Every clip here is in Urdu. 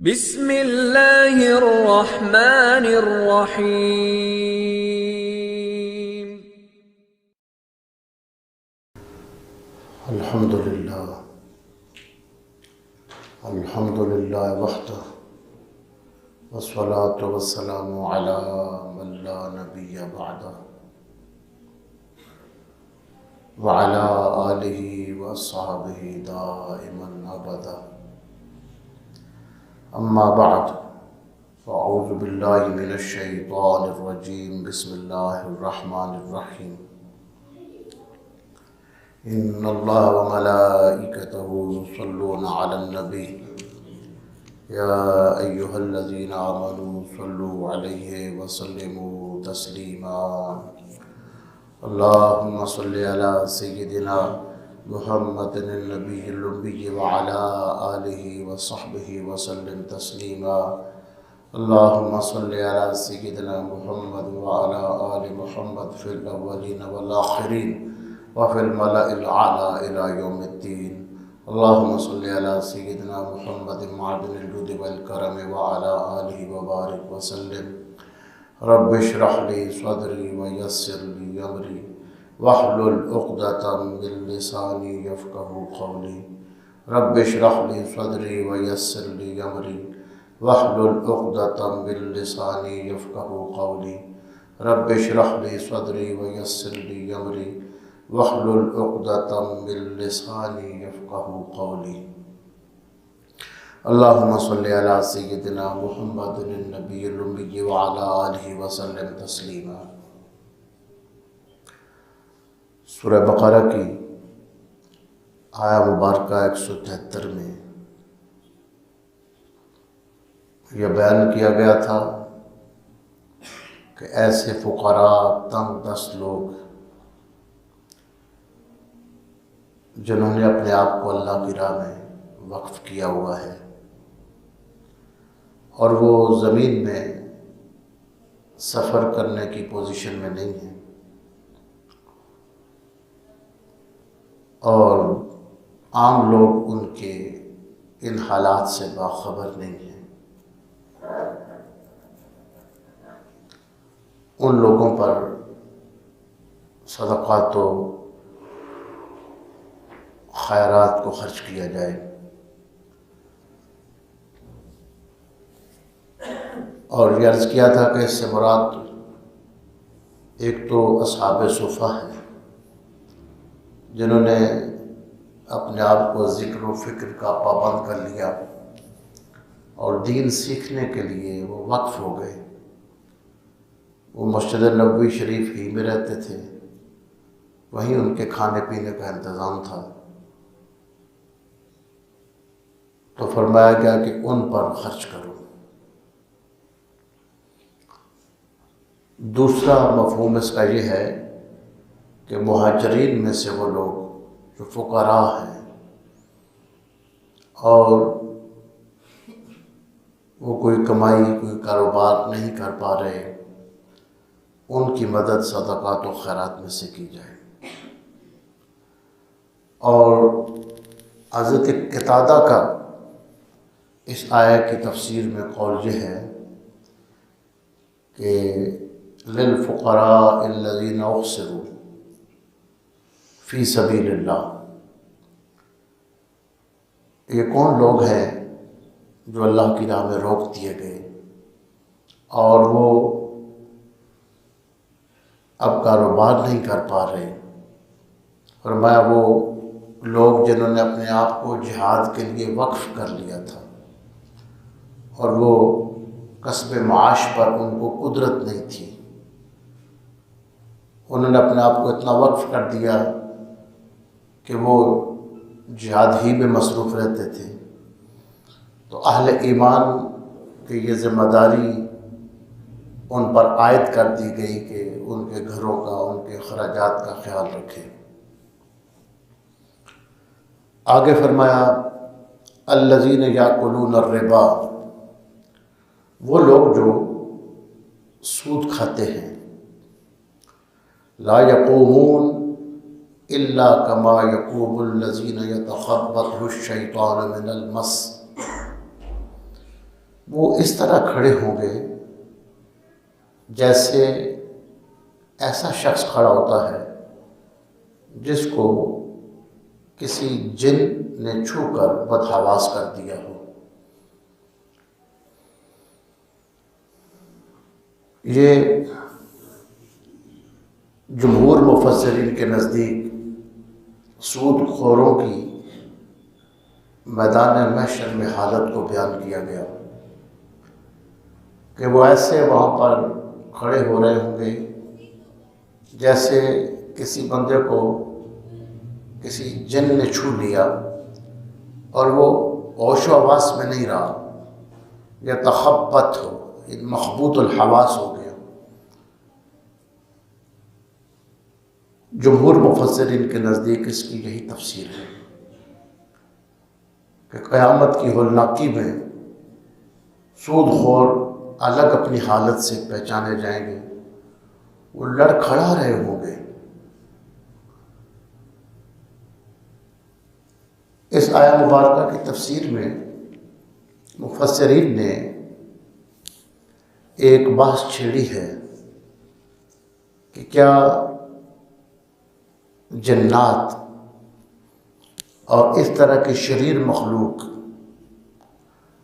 بسم اللہ الرحمن الرحیم۔ الحمدللہ وحدہ والصلاة والسلام علی من لا نبی بعدہ وعلی آلہ واصحابہ دائما ابدا، اما بعد فاعوذ باللہ من الشیطان الرجیم، بسم اللہ الرحمن الرحیم۔ ان اللہ وملائکتہ یصلون علی النبی یا ایہا الذین آمنوا صلوا علیہ وسلموا تسلیما۔ اللہم صل علی سیدنا محمد النبی الأمی وعلی آلہ وصحبہ وسلم تسلیما۔ اللہم صل علی سیدنا محمد وعلی آل محمد فی الاولین والآخرین وفی الملأ الأعلی الی یوم الدین۔ اللہم صل علی سیدنا محمد معدن الجود والکرم وعلی آلہ وبارک وسلم۔ رب اشرح لی صدری ویسر لی امری واحلل عقدۃ من لسانی یفقہوا قولی۔ رب اشرح لی صدری ویسر لی امری واحلل عقدۃ من لسانی یفقہوا قولی۔ رب اشرح لی صدری ویسر لی امری واحلل عقدۃ من لسانی یفقہوا قولی۔ اللہم صلی علی سیدنا محمد النبی الأمی وعلی آلہ وسلم تسلیما۔ سورہ بقرہ کی آیہ مبارکہ 173 میں یہ بیان کیا گیا تھا کہ ایسے فقراء تنگ دست لوگ جنہوں نے اپنے آپ کو اللہ کی راہ میں وقف کیا ہوا ہے اور وہ زمین میں سفر کرنے کی پوزیشن میں نہیں ہیں اور عام لوگ ان کے ان حالات سے باخبر نہیں ہیں، ان لوگوں پر صدقات و خیرات کو خرچ کیا جائے۔ اور یہ عرض کیا تھا کہ اس سے مراد ایک تو اصحاب صفہ ہے جنہوں نے اپنے آپ کو ذکر و فکر کا پابند کر لیا اور دین سیکھنے کے لیے وہ وقف ہو گئے۔ وہ مسجد نبوی شریف ہی میں رہتے تھے، وہیں ان کے کھانے پینے کا انتظام تھا، تو فرمایا گیا کہ ان پر خرچ کرو۔ دوسرا مفہوم اس کا یہ ہے کہ مہاجرین میں سے وہ لوگ جو فقراء ہیں اور وہ کوئی کمائی کوئی کاروبار نہیں کر پا رہے، ان کی مدد صدقات و خیرات میں سے کی جائے۔ اور حضرت قتادہ کا اس آیہ کی تفسیر میں قول یہ ہے کہ للفقراء الذین احصروا فی سبیل اللہ، یہ کون لوگ ہیں جو اللہ کی راہ میں روک دیے گئے اور وہ اب کاروبار نہیں کر پا رہے۔ فرمایا وہ لوگ جنہوں نے اپنے آپ کو جہاد کے لیے وقف کر لیا تھا اور وہ کسب معاش پر ان کو قدرت نہیں تھی، انہوں نے اپنے آپ کو اتنا وقف کر دیا کہ وہ جہاد ہی میں مصروف رہتے تھے، تو اہل ایمان کی یہ ذمہ داری ان پر عائد کر دی گئی کہ ان کے گھروں کا ان کے اخراجات کا خیال رکھیں۔ آگے فرمایا الذین یاکلون الربا، وہ لوگ جو سود کھاتے ہیں، لا یقومون الا کما یقوم الذین یتخبطہ الشیطان من المس، وہ اس طرح کھڑے ہوں گے جیسے ایسا شخص کھڑا ہوتا ہے جس کو کسی جن نے چھو کر بدحواس کر دیا ہو۔ یہ جمہور مفسرین کے نزدیک سود خوروں کی میدان محشر میں حالت کو بیان کیا گیا کہ وہ ایسے وہاں پر کھڑے ہو رہے ہوں گے جیسے کسی بندے کو کسی جن نے چھو لیا اور وہ ہوش و حواس میں نہیں رہا، یا تخبط ہو، مخبوط الحواس ہو گیا۔ جمہور مفسرین کے نزدیک اس کی یہی تفسیر ہے کہ قیامت کی ہولناکی میں سود خور الگ اپنی حالت سے پہچانے جائیں گے، وہ لڑ کھڑا رہے ہوں گے۔ اس آیہ مبارکہ کی تفسیر میں مفسرین نے ایک بحث چھیڑی ہے کہ کیا جنات اور اس طرح کی شریر مخلوق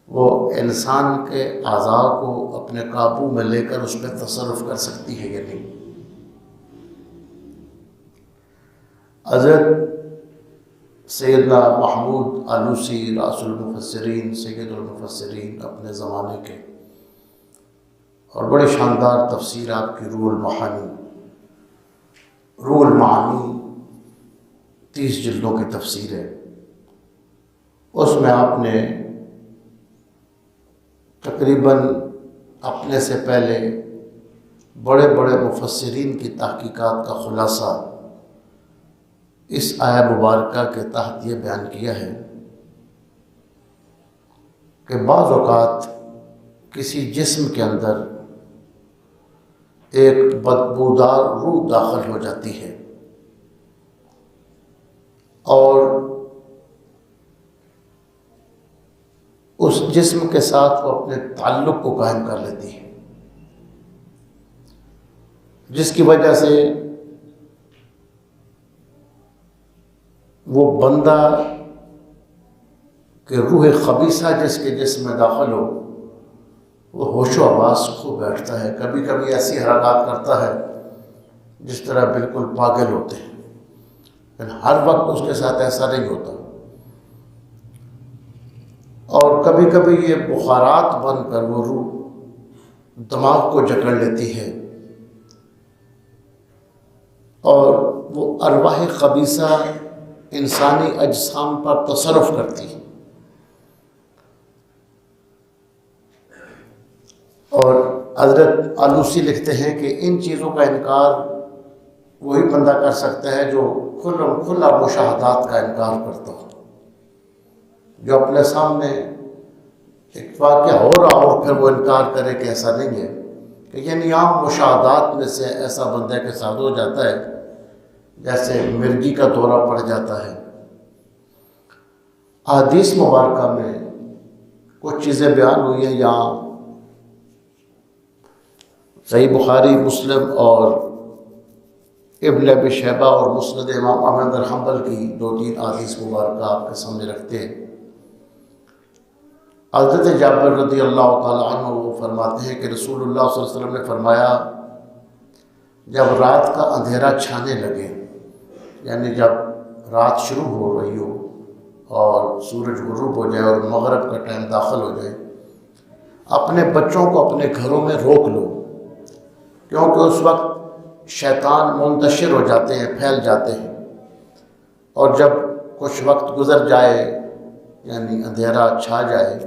وہ انسان کے اعضاء کو اپنے قابو میں لے کر اس پہ تصرف کر سکتی ہے یا نہیں۔ حضرت سیدنا محمود آلوسی رأس المفسرین، سید المفسرین اپنے زمانے کے، اور بڑے شاندار تفسیر آپ کی روح المعانی 30 جلدوں کی تفسیر ہے، اس میں آپ نے تقریباً اپنے سے پہلے بڑے بڑے مفسرین کی تحقیقات کا خلاصہ اس آیہ مبارکہ کے تحت یہ بیان کیا ہے کہ بعض اوقات کسی جسم کے اندر ایک بدبودار روح داخل ہو جاتی ہے اور اس جسم کے ساتھ وہ اپنے تعلق کو قائم کر لیتی ہے، جس کی وجہ سے وہ بندہ کہ روح خبیثہ جس کے جسم میں داخل ہو وہ ہوش و حواس کھو بیٹھتا ہے، کبھی کبھی ایسی حرکات کرتا ہے جس طرح بالکل پاگل ہوتے ہیں، لیکن ہر وقت اس کے ساتھ ایسا نہیں ہوتا، اور کبھی کبھی یہ بخارات بن کر وہ روح دماغ کو جکڑ لیتی ہے اور وہ ارواح خبیثہ انسانی اجسام پر تصرف کرتی ہے۔ اور حضرت آلوسی لکھتے ہیں کہ ان چیزوں کا انکار وہی بندہ کر سکتا ہے جو کھلا مشاہدات کا انکار کرتا ہو، جو اپنے سامنے ایک واقعہ ہو رہا ہو پھر وہ انکار کرے کہ ایسا نہیں ہے، کہ یعنی عام مشاہدات میں سے ایسا بندے کے ساتھ ہو جاتا ہے جیسے مرگی کا دورہ پڑ جاتا ہے۔ احادیث مبارکہ میں کچھ چیزیں بیان ہوئی ہیں، یہاں صحیح بخاری، مسلم اور ابن ابی شیبہ اور مسند امام احمد بن حنبل کی 2-3 احادیث مبارکہ آپ کے سامنے رکھتے ہیں۔ حضرت جابر رضی اللہ تعالیٰ عنہ وہ فرماتے ہیں کہ رسول اللہ صلی اللہ علیہ وسلم نے فرمایا جب رات کا اندھیرا چھانے لگے، یعنی جب رات شروع ہو رہی ہو اور سورج غروب ہو جائے اور مغرب کا ٹائم داخل ہو جائے، اپنے بچوں کو اپنے گھروں میں روک لو، کیونکہ اس وقت شیطان منتشر ہو جاتے ہیں، پھیل جاتے ہیں، اور جب کچھ وقت گزر جائے یعنی اندھیرا چھا جائے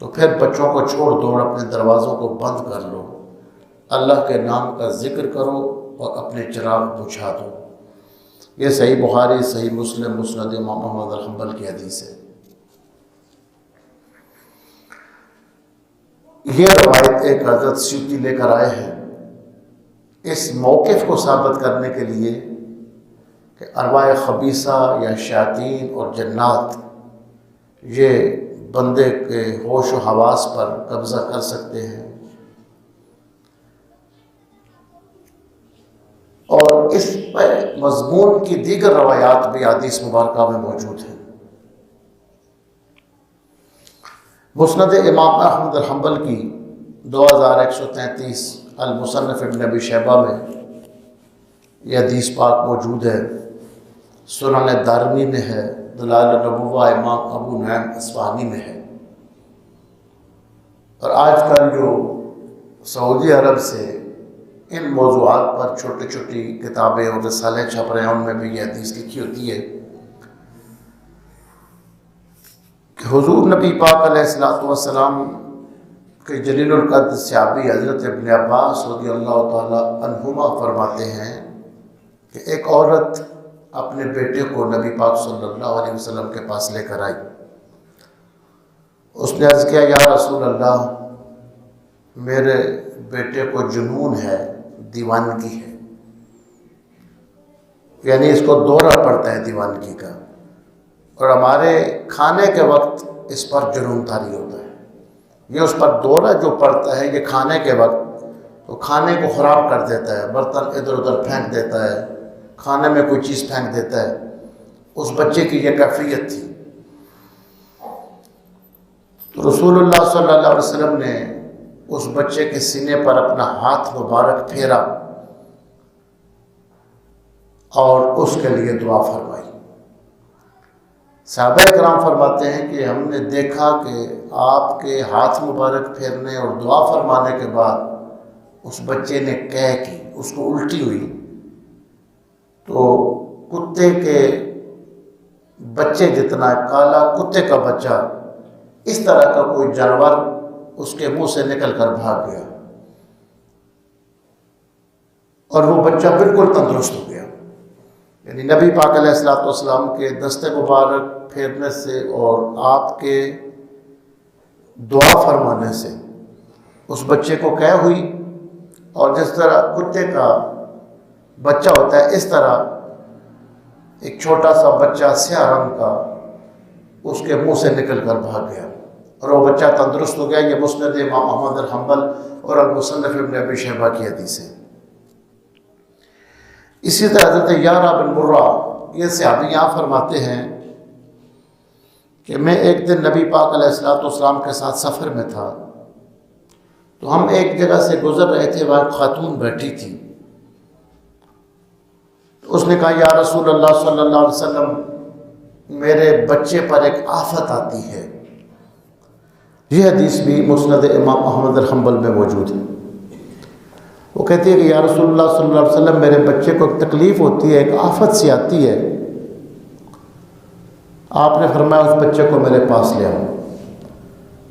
تو پھر بچوں کو چھوڑ دو اور اپنے دروازوں کو بند کر لو، اللہ کے نام کا ذکر کرو اور اپنے چراغ بجھا دو۔ یہ صحیح بخاری، صحیح مسلم، مسند امام احمد بن حنبل کی حدیث ہے۔ یہ روایت ایک حضرت سیوطی لے کر آئے ہیں اس موقف کو ثابت کرنے کے لیے کہ ارواح خبیثہ یا شیاطین اور جنات یہ بندے کے ہوش و حواس پر قبضہ کر سکتے ہیں، اور اس پہ مضمون کی دیگر روایات بھی حدیث مبارکہ میں موجود ہیں۔ مسند امام احمد بن حنبل کی 2133 المصنف ابن ابی شیبہ میں یہ حدیث پاک موجود ہے، سنن دارمی میں ہے، دلائل النبوہ امام ابو نعیم اصفہانی میں ہے۔ اور آج کل جو سعودی عرب سے ان موضوعات پر چھوٹی چھوٹی کتابیں اور رسالے چھپ رہے ہیں، ان میں بھی یہ حدیث لکھی ہوتی ہے کہ حضور نبی پاک علیہ الصلوۃ والسلام کے جلیل القدر صحابی حضرت ابن عباس رضی اللہ تعالی عنہما فرماتے ہیں کہ ایک عورت اپنے بیٹے کو نبی پاک صلی اللہ علیہ وسلم کے پاس لے کر آئی۔ اس نے عرض کیا، یا رسول اللہ، میرے بیٹے کو جنون ہے، دیوانگی ہے، یعنی اس کو دورہ پڑتا ہے دیوانگی کا، اور ہمارے کھانے کے وقت اس پر جنون طاری ہوتا ہے۔ یہ اس پر دورہ جو پڑتا ہے یہ کھانے کے وقت، تو کھانے کو خراب کر دیتا ہے، برتن ادھر ادھر پھینک دیتا ہے، کھانے میں کوئی چیز پھینک دیتا ہے۔ اس بچے کی یہ کیفیت تھی۔ تو رسول اللہ صلی اللہ علیہ وسلم نے اس بچے کے سینے پر اپنا ہاتھ مبارک پھیرا اور اس کے لیے دعا فرمائی۔ صحابہ کرام فرماتے ہیں کہ ہم نے دیکھا کہ آپ کے ہاتھ مبارک پھیرنے اور دعا فرمانے کے بعد اس بچے نے قے کی، اس کو الٹی ہوئی، تو کتے کے بچے جتنا کالا کتے کا بچہ، اس طرح کا کوئی جانور اس کے منہ سے نکل کر بھاگ گیا، اور وہ بچہ بالکل تندرست ہو گیا۔ یعنی نبی پاک علیہ الصلوۃ والسلام کے دستے مبارک پھیرنے سے اور آپ کے دعا فرمانے سے اس بچے کو قے ہوئی، اور جس طرح کتے کا بچہ ہوتا ہے اس طرح ایک چھوٹا سا بچہ سیاہ رنگ کا اس کے منہ سے نکل کر بھاگ گیا، اور وہ بچہ تندرست ہو گیا۔ یہ مسند امام احمد بن حنبل اور المصنف ابن ابی شیبہ کی حدیث ہے۔ اسی طرح حضرت یارہ بن مرہ یہ صحابی یہاں فرماتے ہیں کہ میں ایک دن نبی پاک علیہ الصلوۃ والسلام کے ساتھ سفر میں تھا، تو ہم ایک جگہ سے گزر رہے تھے، وہاں خاتون بیٹھی تھی۔ اس نے کہا، یا رسول اللہ صلی اللہ علیہ وسلم، میرے بچے پر ایک آفت آتی ہے۔ یہ حدیث بھی مسند امام احمد بن حنبل میں موجود ہے۔ وہ کہتی ہے کہ یا رسول اللہ صلی اللہ علیہ وسلم، میرے بچے کو ایک تکلیف ہوتی ہے، ایک آفت سی آتی ہے۔ آپ نے فرمایا اس بچے کو میرے پاس لے آؤ۔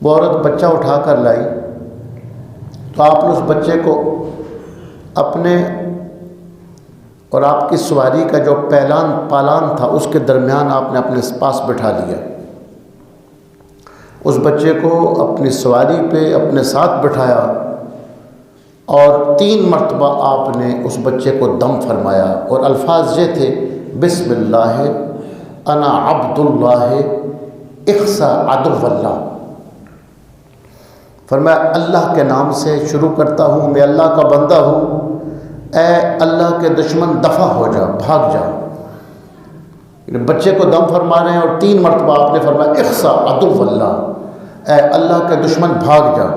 وہ عورت بچہ اٹھا کر لائی، تو آپ نے اس بچے کو اپنے اور آپ کی سواری کا جو پالان تھا اس کے درمیان آپ نے اپنے پاس بٹھا لیا۔ اس بچے کو اپنی سواری پہ اپنے ساتھ بٹھایا، اور 3 مرتبہ آپ نے اس بچے کو دم فرمایا، اور الفاظ یہ تھے، بسم اللہ انا عبد اللہ اخسا عدو اللہ۔ فرمایا اللہ کے نام سے شروع کرتا ہوں، میں اللہ کا بندہ ہوں، اے اللہ کے دشمن دفع ہو جا، بھاگ جا۔ بچے کو دم فرما رہے ہیں، اور 3 مرتبہ آپ نے فرمایا اخسا عدو اللہ، اے اللہ کے دشمن بھاگ جا۔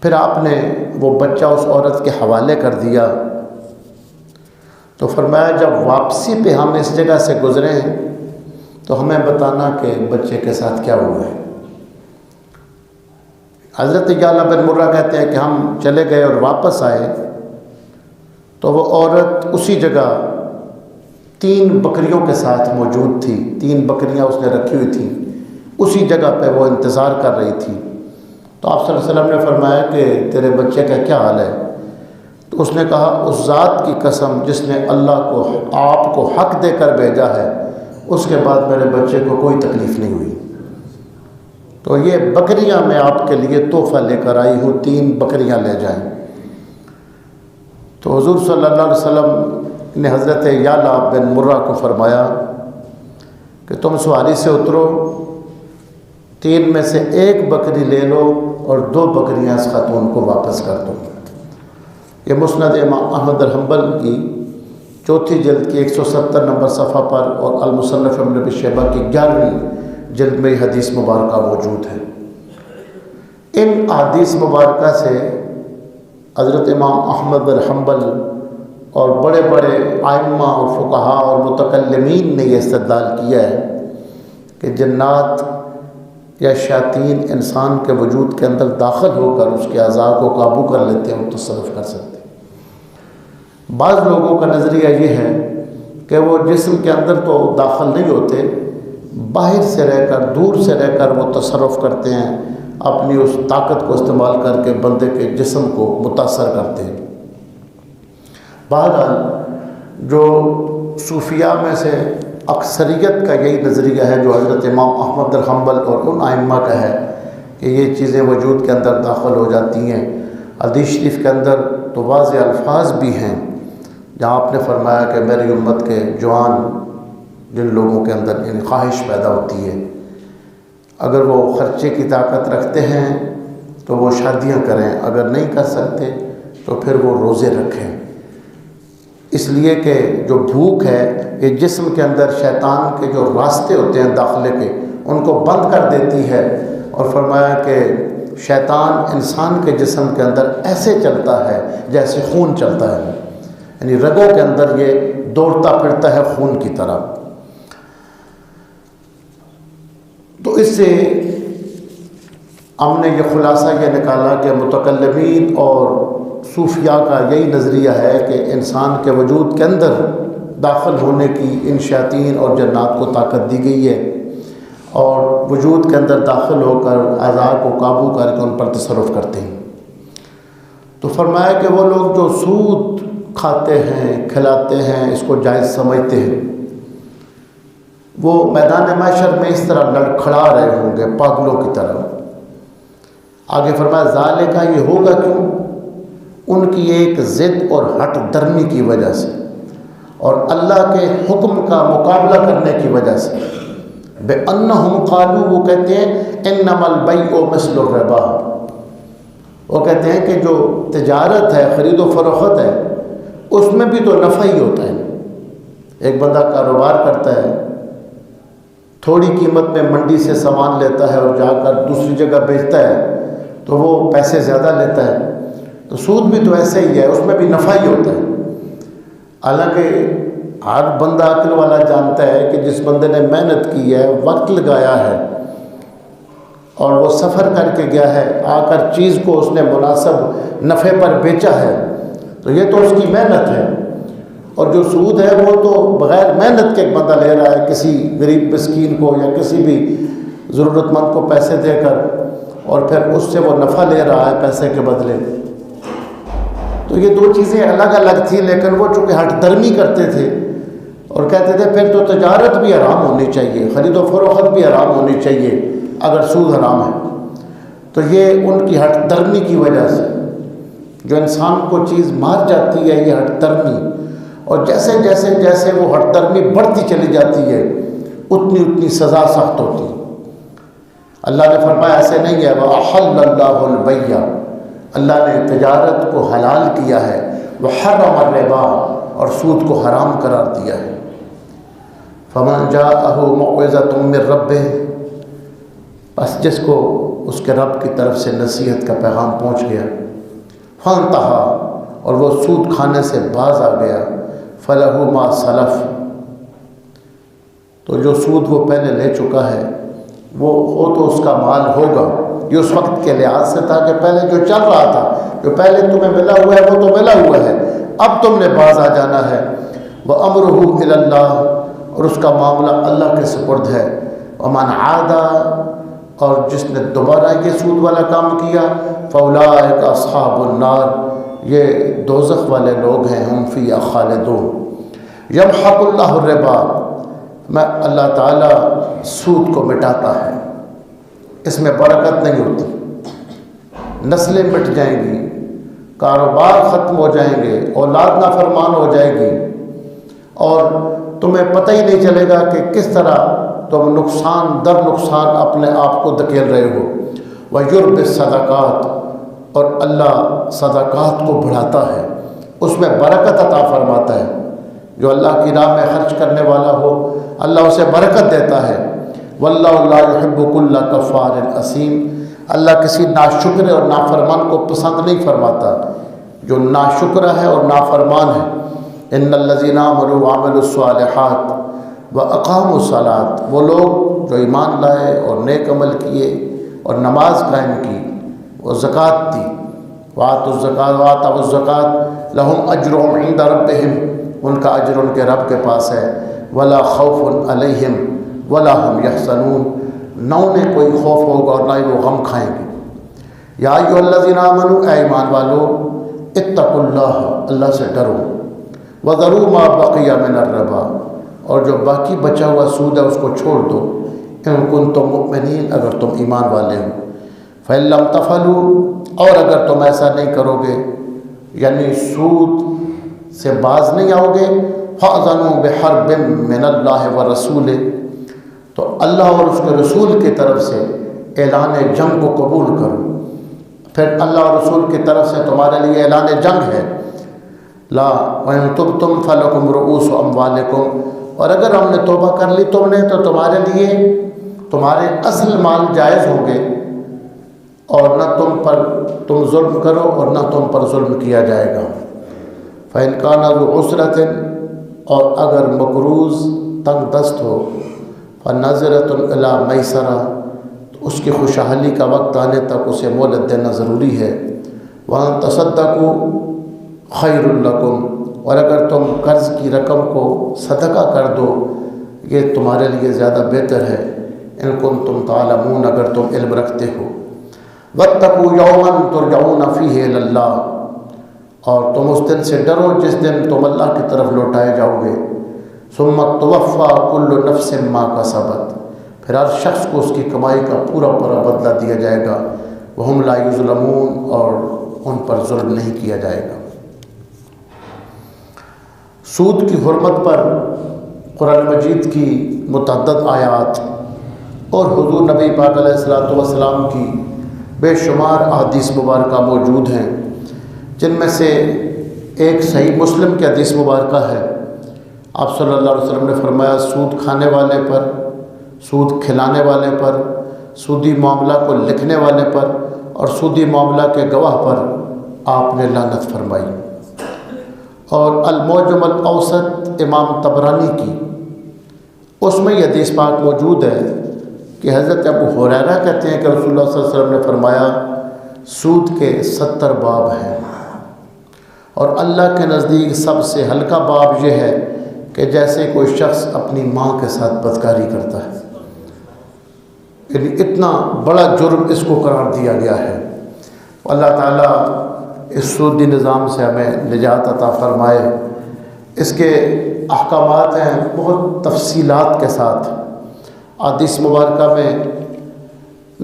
پھر آپ نے وہ بچہ اس عورت کے حوالے کر دیا، تو فرمایا جب واپسی پہ ہم اس جگہ سے گزرے ہیں تو ہمیں بتانا کہ بچے کے ساتھ کیا ہوا ہے۔ حضرت یعلا بن مرہ کہتے ہیں کہ ہم چلے گئے اور واپس آئے تو وہ عورت اسی جگہ 3 بکریوں کے ساتھ موجود تھی، 3 بکریاں اس نے رکھی ہوئی تھیں، اسی جگہ پہ وہ انتظار کر رہی تھی۔ تو آپ صلی اللہ علیہ وسلم نے فرمایا کہ تیرے بچے کا کیا حال ہے؟ تو اس نے کہا، اس ذات کی قسم جس نے اللہ کو آپ کو حق دے کر بھیجا ہے، اس کے بعد میرے بچے کو کوئی تکلیف نہیں ہوئی۔ تو یہ بکریاں میں آپ کے لیے تحفہ لے کر آئی ہوں، 3 بکریاں لے جائیں۔ تو حضور صلی اللہ علیہ وسلم نے حضرت یعلا بن مرہ کو فرمایا کہ تم سواری سے اترو، 3 میں سے 1 بکری لے لو اور 2 بکریاں اس خاتون کو واپس کر دو۔ یہ مسند امام احمد بن حنبل کی 4 جلد کی 170 نمبر صفحہ پر اور المصنف ابن ابی شیبہ کی 11ویں جلد میں یہ حدیث مبارکہ موجود ہے۔ ان احادیث مبارکہ سے حضرت امام احمد بن حنبل اور بڑے بڑے ائمہ اور فقہا اور متکلمین نے یہ استدلال کیا ہے کہ جنات یا شیاطین انسان کے وجود کے اندر داخل ہو کر اس کے اعضاء کو قابو کر لیتے ہیں اور تصرف کر سکتے ہیں۔ بعض لوگوں کا نظریہ یہ ہے کہ وہ جسم کے اندر تو داخل نہیں ہوتے، باہر سے رہ کر، دور سے رہ کر وہ تصرف کرتے ہیں، اپنی اس طاقت کو استعمال کر کے بندے کے جسم کو متاثر کرتے ہیں۔ بہرحال جو صوفیاء میں سے اکثریت کا یہی نظریہ ہے جو حضرت امام احمد بن حنبل اور ان ائمہ کا ہے کہ یہ چیزیں وجود کے اندر داخل ہو جاتی ہیں۔ حدیث شریف کے اندر تو واضح الفاظ بھی ہیں جہاں آپ نے فرمایا کہ میری امت کے جوان جن لوگوں کے اندر یعنی خواہش پیدا ہوتی ہے، اگر وہ خرچے کی طاقت رکھتے ہیں تو وہ شادیاں کریں، اگر نہیں کر سکتے تو پھر وہ روزے رکھیں، اس لیے کہ جو بھوک ہے یہ جسم کے اندر شیطان کے جو راستے ہوتے ہیں داخلے کے ان کو بند کر دیتی ہے، اور فرمایا کہ شیطان انسان کے جسم کے اندر ایسے چلتا ہے جیسے خون چلتا ہے، یعنی رگوں کے اندر یہ دوڑتا پھرتا ہے خون کی طرح۔ تو اس سے ہم نے یہ خلاصہ یہ نکالا کہ متکلمین اور صوفیاء کا یہی نظریہ ہے کہ انسان کے وجود کے اندر داخل ہونے کی ان شیاطین اور جنات کو طاقت دی گئی ہے، اور وجود کے اندر داخل ہو کر اعضاء کو قابو کر کے ان پر تصرف کرتے ہیں۔ تو فرمایا کہ وہ لوگ جو سود کھاتے ہیں، کھلاتے ہیں، اس کو جائز سمجھتے ہیں، وہ میدان محشر میں اس طرح لڑکھڑا رہے ہوں گے پاگلوں کی طرح۔ آگے فرمایا ذالک یہ ہوگا کیوں؟ ان کی ایک ضد اور ہٹ درمی کی وجہ سے اور اللہ کے حکم کا مقابلہ کرنے کی وجہ سے۔ بِأَنَّهُمْ قَالُوا وہ کہتے ہیں إِنَّمَا الْبَيْعُ مِثْلُ الرِّبَا، وہ کہتے ہیں کہ جو تجارت ہے، خرید و فروخت ہے، اس میں بھی تو نفع ہی ہوتا ہے۔ ایک بندہ کاروبار کرتا ہے، تھوڑی قیمت میں منڈی سے سامان لیتا ہے اور جا کر دوسری جگہ بیچتا ہے تو وہ پیسے زیادہ لیتا ہے، تو سود بھی تو ایسے ہی ہے، اس میں بھی نفع ہی ہوتا ہے۔ حالانکہ ہر بندہ عقل والا جانتا ہے کہ جس بندے نے محنت کی ہے، وقت لگایا ہے اور وہ سفر کر کے گیا ہے، آ کر چیز کو اس نے مناسب نفع پر بیچا ہے، تو یہ تو اس کی محنت ہے۔ اور جو سود ہے وہ تو بغیر محنت کے ایک بندہ لے رہا ہے، کسی غریب مسکین کو یا کسی بھی ضرورت مند کو پیسے دے کر، اور پھر اس سے وہ نفع لے رہا ہے پیسے کے بدلے۔ تو یہ 2 چیزیں الگ الگ تھیں، لیکن وہ چونکہ ہٹ درمی کرتے تھے اور کہتے تھے پھر تو تجارت بھی حرام ہونی چاہیے، خرید و فروخت بھی حرام ہونی چاہیے اگر سود حرام ہے۔ تو یہ ان کی ہٹ درمی کی وجہ سے جو انسان کو چیز مار جاتی ہے، یہ ہٹ درمی، اور جیسے جیسے جیسے وہ ہٹ درمی بڑھتی چلی جاتی ہے اتنی اتنی سزا سخت ہوتی ہے۔ اللہ نے فرمایا ایسے نہیں ہے، وَأَحَلَّ اللَّهُ الْبَيْعَ، اللہ نے تجارت کو حلال کیا ہے، وَحَرَّمَ الرِّبَا، اور سود کو حرام قرار دیا ہے۔ فَمَنْ جَاءَهُ مَوْعِظَةٌ مِّن رَبِّهِ، بس جس کو اس کے رب کی طرف سے نصیحت کا پیغام پہنچ گیا، فَانْتَهَا، اور وہ سود کھانے سے باز آ گیا، فَلَهُ مَا سَلَفَ، تو جو سود وہ پہلے لے چکا ہے وہ تو اس کا مال ہوگا، یہ اس وقت کے لحاظ سے تھا کہ پہلے جو چل رہا تھا، جو پہلے تمہیں ملا ہوا ہے وہ تو ملا ہوا ہے، اب تم نے باز آ جانا ہے۔ وَأَمْرُهُ إِلَى اللَّهِ، اور اس کا معاملہ اللہ کے سپرد ہے۔ وَمَنْ عَادَ، اور جس نے دوبارہ یہ سود والا کام کیا، فَأُولَٰئِكَ أَصْحَابُ النَّارِ، یہ دوزخ والے لوگ ہیں، ہم فیہا خالدون۔ یمحق اللہ الربا، میں اللہ تعالیٰ سود کو مٹاتا ہے، اس میں برکت نہیں ہوتی، نسلیں مٹ جائیں گی، کاروبار ختم ہو جائیں گے، اولاد نافرمان ہو جائے گی، اور تمہیں پتہ ہی نہیں چلے گا کہ کس طرح تم نقصان در نقصان اپنے آپ کو دھکیل رہے ہو۔ وَيُرْبِ الصَّدَقَاتِ، اور اللہ صدقات کو بڑھاتا ہے، اس میں برکت عطا فرماتا ہے۔ جو اللہ کی راہ میں خرچ کرنے والا ہو اللہ اسے برکت دیتا ہے۔ وَاللَّهُ لَا يُحِبُّ كُلَّ كَفَّارٍ أَثِيمٍ، اللہ کسی ناشکر اور نافرمان کو پسند نہیں فرماتا جو ناشکر ہے اور نافرمان ہے۔ إِنَّ الَّذِينَ آمَنُوا وَعَمِلُوا الصَّالِحَاتِ وَأَقَامُوا الصَّلَاةَ، وہ لوگ جو ایمان لائے اور نیک عمل کیے اور نماز قائم کی اور زکوٰۃ دی، وَآتُوا الزَّكَاةَ وَآتَوُا الزَّكَاةَ لَهُمْ أَجْرُهُمْ عِندَ رَبِّهِمْ، ان کا اجر ان کے رب کے پاس ہے۔ وَلَا خَوْفٌ عَلَيْهِمْ وَلَا هُمْ يَحْزَنُونَ، نہ انہیں کوئی خوف ہوگا اور نہ ہی وہ غم کھائیں گے۔ یا ایھا الذین آمنوا، اے ایمان والو، اتقوا اللہ، اللہ سے ڈرو، وذروا ما بقی من الربا، اور جو باقی بچا ہوا سود ہے اس کو چھوڑ دو، ان کنتم مؤمنین، اگر تم ایمان والے ہو۔ فإن لم تفعلوا، اور اگر تم ایسا نہیں کرو گے یعنی سود سے باز نہیں آؤ گے، فأذنوا بحرب من اللہ ورسولہ، تو اللہ اور اس کے رسول کی طرف سے اعلان جنگ کو قبول کرو۔ پھر اللہ اور رسول کی طرف سے تمہارے لیے اعلان جنگ ہے۔ لا وَإِن تُبْتُمْ فَلَكُمْ رُؤُوسُ أَمْوَالِكُمْ، اور اگر ہم نے توبہ کر لی تم نے تو تمہارے لیے تمہارے اصل مال جائز ہوں گے، اور نہ تم ظلم کرو اور نہ تم پر ظلم کیا جائے گا۔ فَإِن كَانَ ذُو عُسْرَةٍ، اور اگر مقروض تنگ دست ہو، فَنَظِرَةٌ إِلَىٰ مَيْسَرَةٍ، تو اس کی خوشحالی کا وقت آنے تک اسے مہلت دینا ضروری ہے۔ وَأَن تَصَدَّقُوا خَيْرٌ لَكُمْ، اور اگر تم قرض کی رقم کو صدقہ کر دو یہ تمہارے لیے زیادہ بہتر ہے۔ ان کنتم تعلمون، اگر تم علم رکھتے ہو۔ وَاتَّقُوا يَوْمًا تُرْجَعُونَ فِيهِ إِلَى اللَّهِ، اور تم اس دن سے ڈرو جس دن تم اللہ کی طرف لوٹائے جاؤ گے۔ ثُمَّ تُوَفَّىٰ كُلُّ نَفْسٍ مَّا كَسَبَتْ، پھر ہر شخص کو اس کی کمائی کا پورا پورا بدلہ دیا جائے گا۔ وَهُمْ لَا يُظْلَمُونَ، اور ان پر ظلم نہیں کیا جائے گا۔ سود کی حرمت پر قرآن مجید کی متعدد آیات اور حضور نبی پاک علیہ الصلوۃ والسلام کی بے شمار احادیث مبارکہ موجود ہیں، جن میں سے ایک صحیح مسلم کی حدیث مبارکہ ہے۔ آپ صلی اللہ علیہ وسلم نے فرمایا، سود کھانے والے پر، سود کھلانے والے پر، سودی معاملہ کو لکھنے والے پر اور سودی معاملہ کے گواہ پر آپ نے لعنت فرمائی۔ اور المعجم الاوسط امام طبرانی کی، اس میں یہ حدیث پاک موجود ہے کہ حضرت ابو ہریرہ کہتے ہیں کہ رسول اللہ صلی اللہ علیہ وسلم نے فرمایا، سود کے 70 باب ہیں، اور اللہ کے نزدیک سب سے ہلکا باب یہ ہے کہ جیسے کوئی شخص اپنی ماں کے ساتھ بدکاری کرتا ہے، یعنی اتنا بڑا جرم اس کو قرار دیا گیا ہے۔ اللہ تعالیٰ اس سودی نظام سے ہمیں نجات عطا فرمائے۔ اس کے احکامات ہیں بہت تفصیلات کے ساتھ۔ حدیث مبارکہ میں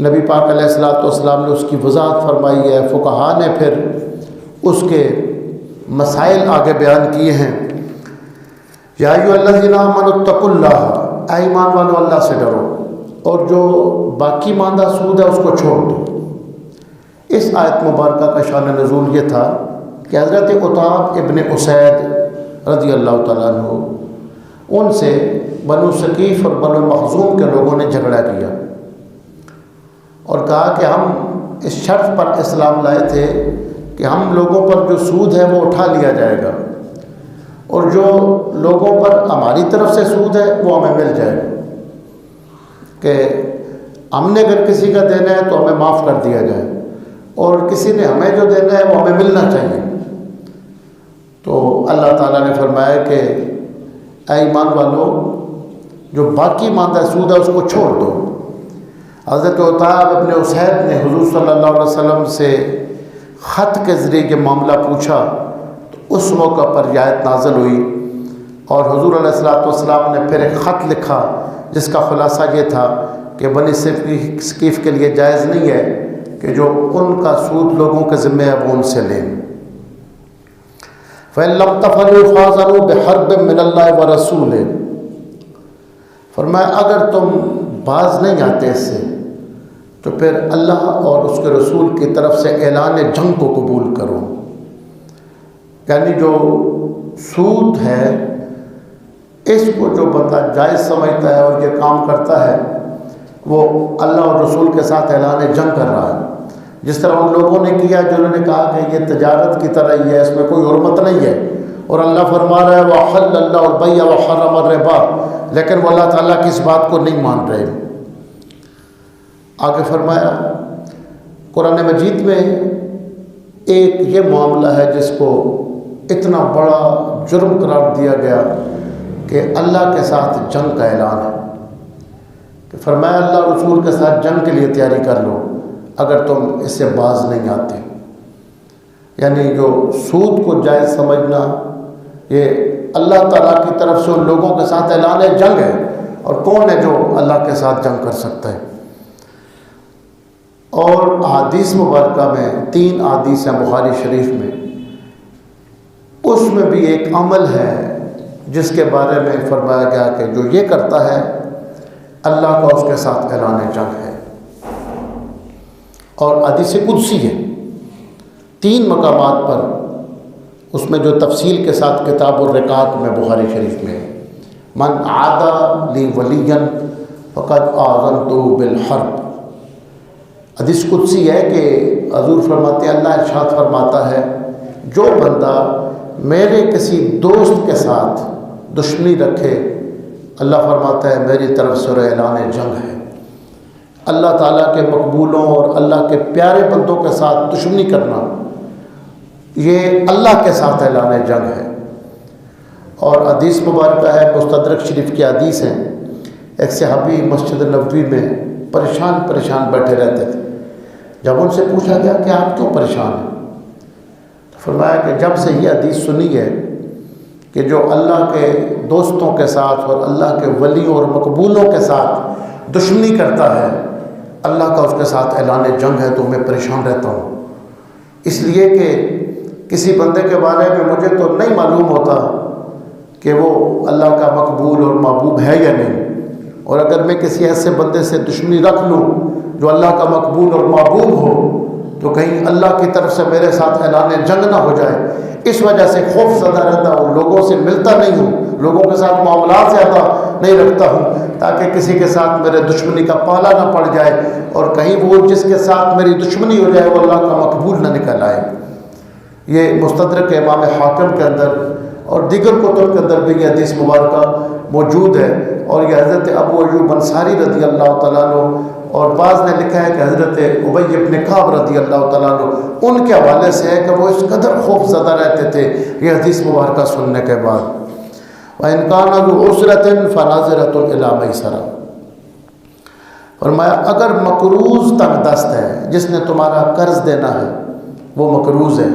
نبی پاک علیہ الصلوۃ والسلام نے اس کی وضاحت فرمائی ہے، فقہا نے پھر اس کے مسائل آگے بیان کیے ہیں۔ یا ایھا الذین آمنوا اتقوا اللہ، اے ایمان والو اللہ سے ڈرو، اور جو باقی ماندہ سود ہے اس کو چھوڑ دو۔ اس آیت مبارکہ کا شان نزول یہ تھا کہ حضرت عتاب ابن اسید رضی اللہ تعالیٰ عنہ، ان سے بنو ثقیف اور بنو مخزوم کے لوگوں نے جھگڑا کیا اور کہا کہ ہم اس شرط پر اسلام لائے تھے کہ ہم لوگوں پر جو سود ہے وہ اٹھا لیا جائے گا، اور جو لوگوں پر ہماری طرف سے سود ہے وہ ہمیں مل جائے گا، کہ ہم نے اگر کسی کا دینا ہے تو ہمیں معاف کر دیا جائے، اور کسی نے ہمیں جو دینا ہے وہ ہمیں ملنا چاہیے۔ تو اللہ تعالیٰ نے فرمایا کہ اے ایمان والو، جو باقی ماندہ سود ہے اس کو چھوڑ دو۔ حضرت عتاب ابن اسید نے حضور صلی اللہ علیہ وسلم سے خط کے ذریعے یہ معاملہ پوچھا، تو اس موقع پر یہ آیت نازل ہوئی، اور حضور علیہ الصلوۃ والسلام نے پھر ایک خط لکھا جس کا خلاصہ یہ تھا کہ بنی ثقیف کے لیے جائز نہیں ہے کہ جو ان کا سود لوگوں کے ذمہ ہے وہ ان سے لیں۔ فَإِن لَّمْ تَفْعَلُوا فَأْذَنُوا بِحَرْبٍ مِّنَ اللَّهِ وَرَسُولِهِ فرمایا اگر تم باز نہیں آتے اس سے تو پھر اللہ اور اس کے رسول کی طرف سے اعلان جنگ کو قبول کرو. یعنی جو سود ہے اس کو جو بندہ جائز سمجھتا ہے اور یہ کام کرتا ہے وہ اللہ اور رسول کے ساتھ اعلان جنگ کر رہا ہے. جس طرح ان لوگوں نے کیا جنہوں نے کہا کہ یہ تجارت کی طرح ہی ہے، اس میں کوئی حرمت نہیں ہے، اور اللہ فرما رہا ہے وَأَحَلَّ اللَّهُ الْبَيْعَ وَحَرَّمَ الرِّبَا، لیکن وہ اللہ تعالیٰ کی اس بات کو نہیں مان رہے. آگے فرمایا قرآن مجید میں ایک یہ معاملہ ہے جس کو اتنا بڑا جرم قرار دیا گیا کہ اللہ کے ساتھ جنگ کا اعلان ہے کہ فرمایا اللہ رسول کے ساتھ جنگ کے لیے تیاری کر لو اگر تم اس سے باز نہیں آتے. یعنی جو سود کو جائز سمجھنا یہ اللہ تعالیٰ کی طرف سے ان لوگوں کے ساتھ اعلان جنگ ہے، اور کون ہے جو اللہ کے ساتھ جنگ کر سکتا ہے. اور احادیث مبارکہ میں 3 احادیث ہیں بخاری شریف میں، اس میں بھی ایک عمل ہے جس کے بارے میں فرمایا گیا کہ جو یہ کرتا ہے اللہ کا اس کے ساتھ اعلان جنگ ہے. اور حدیث قدسی ہے 3 مقامات پر، اس میں جو تفصیل کے ساتھ کتاب الرقاق میں بخاری شریف میں من عادى لی ولیا فقد آذنته بالحرب. حدیث قدسی ہے کہ حضور فرماتے ہیں اللہ ارشاد فرماتا ہے جو بندہ میرے کسی دوست کے ساتھ دشمنی رکھے اللہ فرماتا ہے میری طرف سے اعلان جنگ ہے. اللہ تعالیٰ کے مقبولوں اور اللہ کے پیارے بندوں کے ساتھ دشمنی کرنا یہ اللہ کے ساتھ اعلان جنگ ہے. اور حدیث مبارکہ ہے مستدرک شریف کی حدیث ہیں، ایک صحابی مسجد نبوی میں پریشان بیٹھے رہتے تھے. جب ان سے پوچھا گیا کہ آپ کیوں پریشان ہیں تو فرمایا کہ جب سے یہ حدیث سنی ہے کہ جو اللہ کے دوستوں کے ساتھ اور اللہ کے ولیوں اور مقبولوں کے ساتھ دشمنی کرتا ہے اللہ کا اس کے ساتھ اعلان جنگ ہے، تو میں پریشان رہتا ہوں. اس لیے کہ کسی بندے کے بارے میں مجھے تو نہیں معلوم ہوتا کہ وہ اللہ کا مقبول اور محبوب ہے یا نہیں، اور اگر میں کسی ایسے بندے سے دشمنی رکھ لوں جو اللہ کا مقبول اور محبوب ہو تو کہیں اللہ کی طرف سے میرے ساتھ اعلان جنگ نہ ہو جائے. اس وجہ سے خوف زدہ رہتا ہوں، لوگوں سے ملتا نہیں ہوں، لوگوں کے ساتھ معاملات زیادہ نہیں رکھتا ہوں تاکہ کسی کے ساتھ میرے دشمنی کا پالا نہ پڑ جائے اور کہیں وہ جس کے ساتھ میری دشمنی ہو جائے وہ اللہ کا مقبول نہ نکل آئے. یہ مستدرک امام حاکم کے اندر اور دیگر کتب کے اندر بھی یہ حدیث مبارکہ موجود ہے. اور یہ حضرت ابو ایوب انصاری رضی اللہ تعالیٰ عنہ اور بعض نے لکھا ہے کہ حضرت ابی بن کعب رضی اللہ تعالیٰ عنہ ان کے حوالے سے ہے کہ وہ اس قدر خوف زدہ رہتے تھے یہ حدیث مبارکہ سننے کے بعد. وَإِنْ كَانَ ذُو عُسْرَةٍ فَنَاظِرَةٌ إِلَىٰ مَيْسَرَةٍ. فرمایا اگر مقروض تنگ دست ہے، جس نے تمہارا قرض دینا ہے وہ مقروض ہے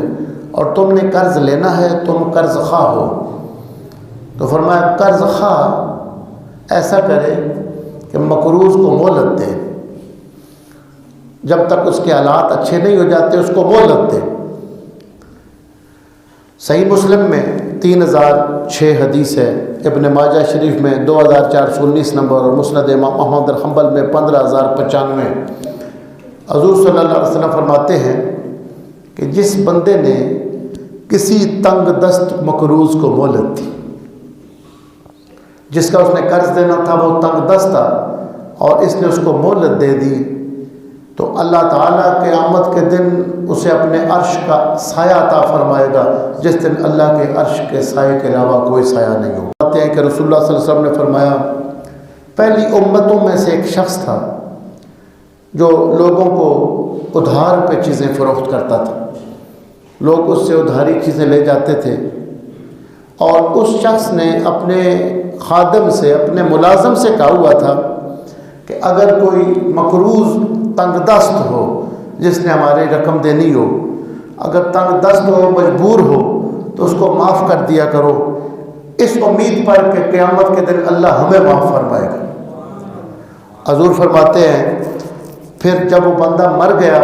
اور تم نے قرض لینا ہے، تم قرض خواہ ہو، تو فرمایا قرض خواہ ایسا کرے کہ مقروض کو مہلت دے، جب تک اس کے حالات اچھے نہیں ہو جاتے اس کو مہلت دے. صحیح مسلم میں 3006 حدیث ہے، ابن ماجہ شریف میں 2419 نمبر اور مسند امام احمد بن حنبل میں 15095. حضور صلی اللہ علیہ وسلم فرماتے ہیں کہ جس بندے نے کسی تنگ دست مقروض کو مہلت دی، جس کا اس نے قرض دینا تھا وہ تنگ دست تھا اور اس نے اس کو مہلت دے دی، تو اللہ تعالیٰ قیامت کے دن اسے اپنے عرش کا سایہ عطا فرمائے گا جس دن اللہ کے عرش کے سائے کے علاوہ کوئی سایہ نہیں ہوگا. کہتے ہیں کہ رسول اللہ صلی اللہ علیہ وسلم نے فرمایا پہلی امتوں میں سے ایک شخص تھا جو لوگوں کو ادھار پہ چیزیں فروخت کرتا تھا، لوگ اس سے ادھاری چیزیں لے جاتے تھے، اور اس شخص نے اپنے خادم سے اپنے ملازم سے کہا ہوا تھا کہ اگر کوئی مقروض تنگ دست ہو جس نے ہماری رقم دینی ہو، اگر تنگ دست ہو مجبور ہو تو اس کو معاف کر دیا کرو اس امید پر کہ قیامت کے دن اللہ ہمیں معاف فرمائے گا. حضور فرماتے ہیں پھر جب وہ بندہ مر گیا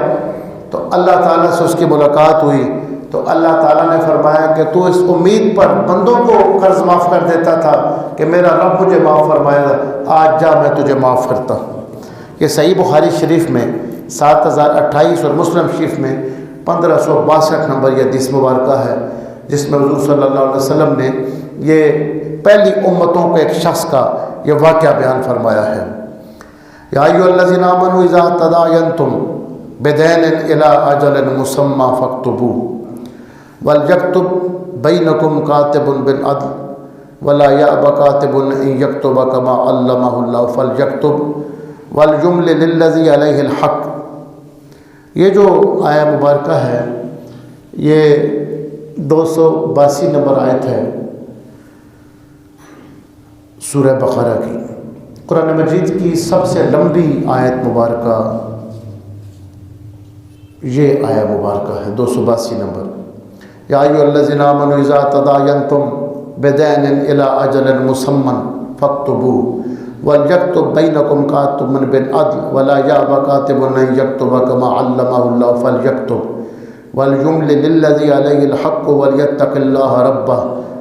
تو اللہ تعالیٰ سے اس کی ملاقات ہوئی تو اللہ تعالیٰ نے فرمایا کہ تو اس امید پر بندوں کو قرض معاف کر دیتا تھا کہ میرا رب مجھے معاف فرمائے گا، آج جا میں تجھے معاف کرتا ہوں۔ یہ صحیح بخاری شریف میں 7028 اور مسلم شریف میں 1562 نمبر یہ حدیث مبارکہ ہے، جس میں حضور صلی اللہ علیہ وسلم نے یہ پہلی امتوں کے ایک شخص کا یہ واقعہ بیان فرمایا ہے۔ یا ایھا الذین آمنوا اذا تداینتم بدین الی اجل مسمی فاکتبوہ ولیکتب بینکم کاتب بالعدل ولا یأب کاتب ان یکتب کما علمہ اللہ فلیکتب والیملل للذی علیہ الحق۔ یہ جو آیہ مبارکہ ہے یہ 282 نمبر آیت ہے سورہ بقرہ کی، قرآن مجید کی سب سے لمبی آیت مبارکہ یہ آیہ مبارکہ ہے 282 نمبر۔ یا ایھا الذین آمنوا اذا تداینتم بدین الی اجل مسمی فاکتبوہ ولیکتب بینکم کاتب بالعدل ولا یأب کاتب ان یکتب کما علمہ اللہ فلیکتب ولیملل للذی علیہ الحق ولیتق اللہ ربہ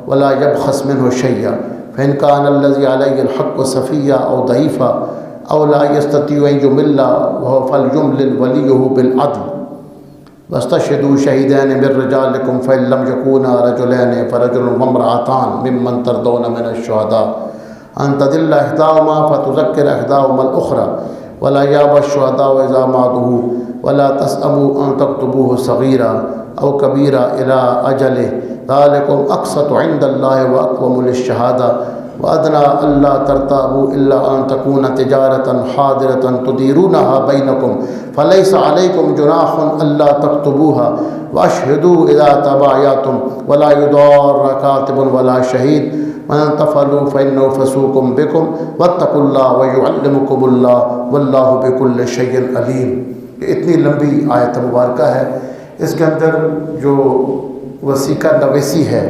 ولا یبخس منہ شیئا فإن كان الذي عليه الحق سفيا أو ضعيفا أو لا يستطيع أن يمل فليملل وليه بالعدل واستشهدوا شهيدين من رجالكم فإن لم يكونا رجلين فرجل وامرأتان ممن ترضون من الشهداء أن تضل إحداهما فتذكر إحداهما الأخرى ولا يأبى الشهداء إذا ما دعوا ولا تسأموا أن تكتبوه صغيرا أو كبيرا إلى أجله ذلكم أقسط عند الله وأقوم للشهادة وأدنى ألا ترتابوا إلا أن تكون تجارة حاضرة تديرونها بينكم فليس عليكم جناح ألا تكتبوها وأشهدوا إذا تبايعتم ولا يضار كاتب ولا شهيد وإن تفعلوا فإنه فسوق بكم واتقوا الله ويعلمكم الله والله بكل شيء عليم۔ اتنی لمبی آیت مبارکہ ہے، اس کے اندر جو وثیقہ نویسی ہے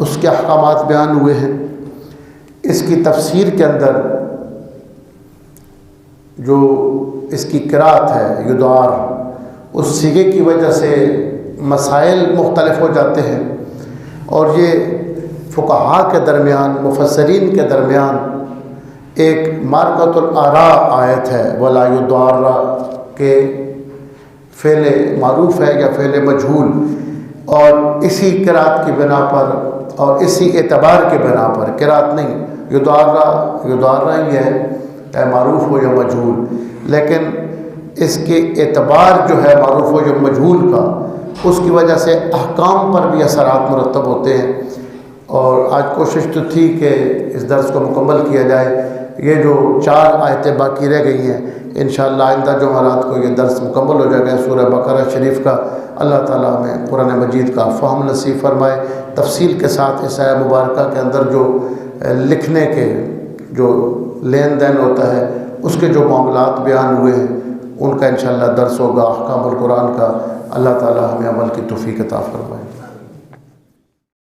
اس کے احکامات بیان ہوئے ہیں۔ اس کی تفسیر کے اندر جو اس کی قرأت ہے یدعار، اس صیغے کی وجہ سے مسائل مختلف ہو جاتے ہیں، اور یہ فقہاء کے درمیان مفسرین کے درمیان ایک معرکۃ الآراء آیت ہے ولا یدعار کہ فعل معروف ہے یا فعل مجہول، اور اسی قرأت کی بنا پر اور اسی اعتبار کے بنا پر قرأت نہیں، یدعار ہی ہے معروف ہو یا مجہول، لیکن اس کے اعتبار جو ہے معروف ہو یا مجہول کا، اس کی وجہ سے احکام پر بھی اثرات مرتب ہوتے ہیں۔ اور آج کوشش تو تھی کہ اس درس کو مکمل کیا جائے، یہ جو 4 آیتیں باقی رہ گئی ہیں انشاءاللہ آئندہ جمعرات کو یہ درس مکمل ہو جائے گا سورہ بقرہ شریف کا۔ اللہ تعالیٰ ہمیں قرآن مجید کا فہم نصیب فرمائے۔ تفصیل کے ساتھ اس آیہ مبارکہ کے اندر جو لکھنے کے جو لین دین ہوتا ہے، اس کے جو معاملات بیان ہوئے ہیں ان کا انشاءاللہ درس ہوگا احکام القرآن کا۔ اللہ تعالیٰ ہمیں عمل کی توفیق عطا فرمائے۔